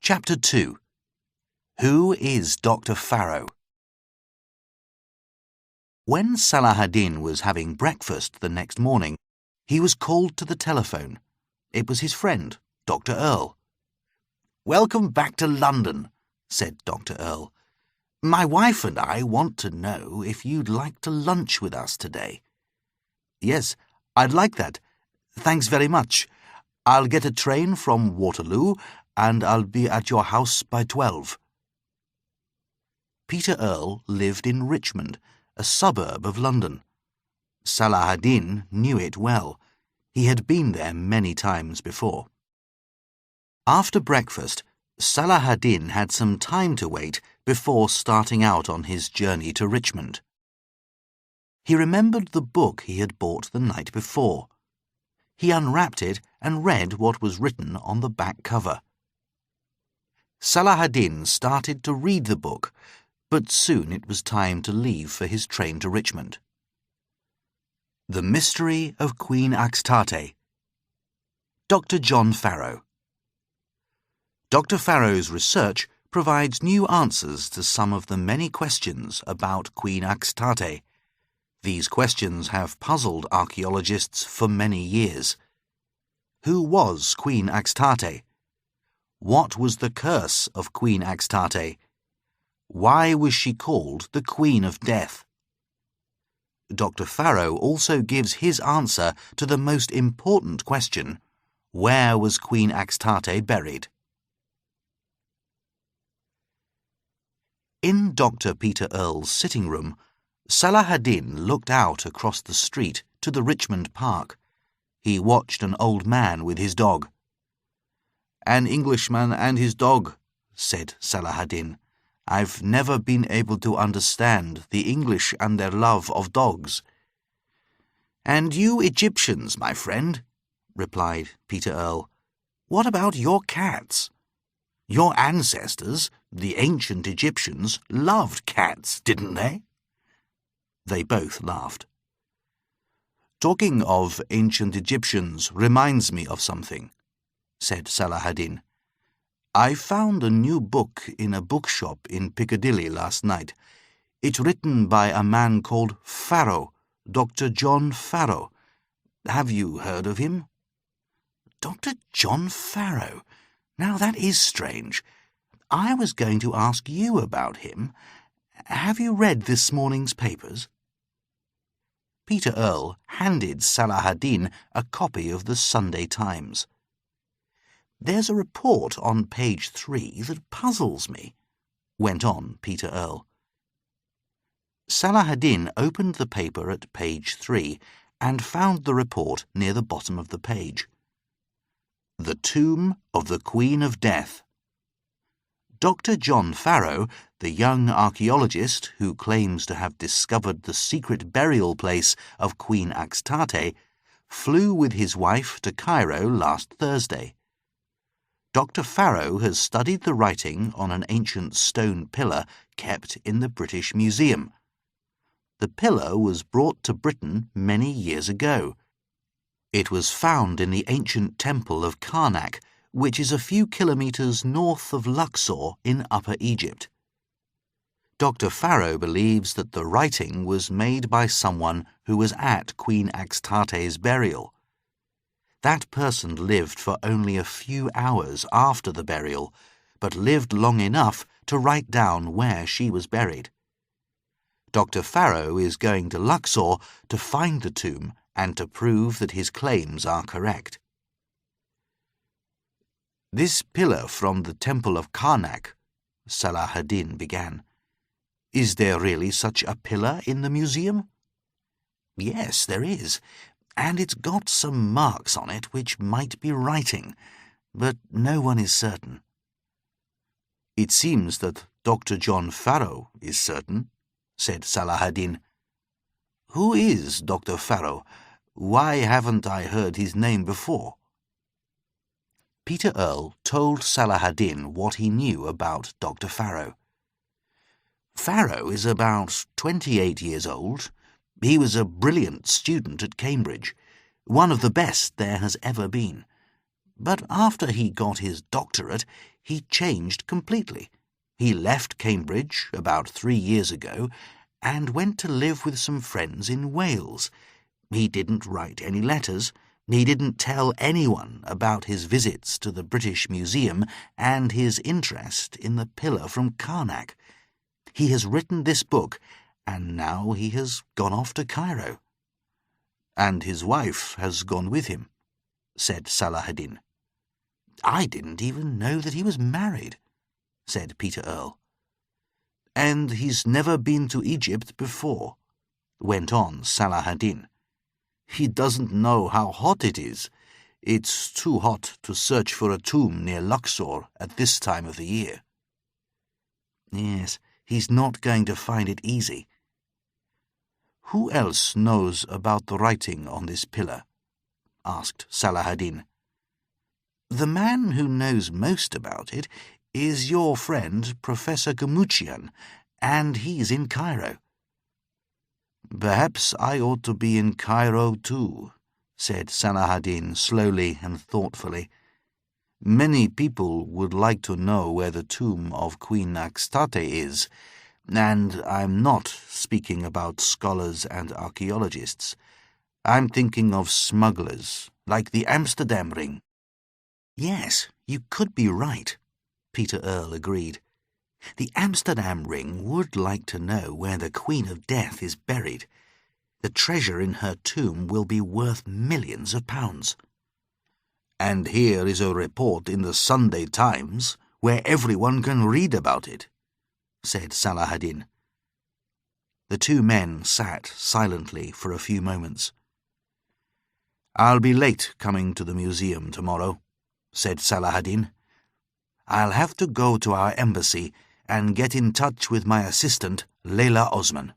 Chapter 2. Who is Dr. Farrow? When Salahadin was having breakfast the next morning, he was called to the telephone. It was his friend, Dr. Earle. "Welcome back to London," said Dr. Earle. "My wife and I want to know if you'd like to lunch with us today." "Yes, I'd like that. Thanks very much. I'll get a train from Waterloo and I'll be at your house by 12. Peter Earle lived in Richmond, a suburb of London. Salahadin knew it well. He had been there many times before. After breakfast, Salahadin had some time to wait before starting out on his journey to Richmond. He remembered the book he had bought the night before. He unwrapped it and read what was written on the back cover. Salahadin started to read the book, but soon it was time to leave for his train to Richmond. The Mystery of Queen Axtate. Dr. John Farrow. Dr. Farrow's research provides new answers to some of the many questions about Queen Axtate. These questions have puzzled archaeologists for many years. Who was Queen Axtate? What was the curse of Queen Axtate? Why was she called the Queen of Death? Dr. Farrow also gives his answer to the most important question: where was Queen Axtate buried? In Dr. Peter Earle's sitting room, Salahadin looked out across the street to the Richmond Park. He watched an old man with his dog. "An Englishman and his dog," said Salahadin. "I've never been able to understand the English and their love of dogs." "And you Egyptians, my friend," replied Peter Earle. "What about your cats? Your ancestors, the ancient Egyptians, loved cats, didn't they?" They both laughed. "Talking of ancient Egyptians reminds me of something," said Salahadin. "I found a new book in a bookshop in Piccadilly last night. It's written by a man called Farrow, Dr. John Farrow. Have you heard of him?" "Dr. John Farrow? Now that is strange. I was going to ask you about him. Have you read this morning's papers?" Peter Earle handed Salahadin a copy of the Sunday Times. "There's a report on page 3 that puzzles me," went on Peter Earle. Salahadin opened the paper at page 3 and found the report near the bottom of the page. The Tomb of the Queen of Death. Dr. John Farrow, the young archaeologist who claims to have discovered the secret burial place of Queen Axtate, flew with his wife to Cairo last Thursday. Dr. Farrow has studied the writing on an ancient stone pillar kept in the British Museum. The pillar was brought to Britain many years ago. It was found in the ancient temple of Karnak, which is a few kilometres north of Luxor in Upper Egypt. Dr. Farrow believes that the writing was made by someone who was at Queen Axtate's burial. That person lived for only a few hours after the burial, but lived long enough to write down where she was buried. Dr. Farrow is going to Luxor to find the tomb and to prove that his claims are correct. "This pillar from the temple of Karnak," Salahadin began. "Is there really such a pillar in the museum?" "Yes, there is, and it's got some marks on it which might be writing, but no one is certain." "It seems that Dr. John Farrow is certain," said Salahadin. "Who is Dr. Farrow? Why haven't I heard his name before?" Peter Earle told Salahadin what he knew about Dr. Farrow. "Farrow is about 28 years old. He was a brilliant student at Cambridge, one of the best there has ever been. But after he got his doctorate, he changed completely. He left Cambridge about 3 years ago and went to live with some friends in Wales. He didn't write any letters. He didn't tell anyone about his visits to the British Museum and his interest in the pillar from Karnak. He has written this book, and now he has gone off to Cairo. And his wife has gone with him, said Salah-ad-Din. I didn't even know that he was married, said Peter Earle. And he's never been to Egypt before, went on Salah-ad-Din. He doesn't know how hot it is. It's too hot to search for a tomb near Luxor at this time of the year. Yes, he's not going to find it easy. Who else knows about the writing on this pillar? Asked Salah-ad-Din. The man who knows most about it is your friend Professor Gamouchian, and he's in Cairo. Perhaps I ought to be in Cairo too, said Salah-ad-Din slowly and thoughtfully. Many people would like to know where the tomb of Queen Astarte is, and I'm not speaking about scholars and archaeologists. I'm thinking of smugglers, like the Amsterdam ring. Yes, you could be right, Peter Earle agreed. The Amsterdam ring would like to know where the Queen of Death is buried. The treasure in her tomb will be worth millions of pounds. And here is a report in the Sunday Times where everyone can read about it, said Salah-ad-Din. The two men sat silently for a few moments. I'll be late coming to the museum tomorrow, said Salah-ad-Din. I'll have to go to our embassy and get in touch with my assistant, Leila Osman.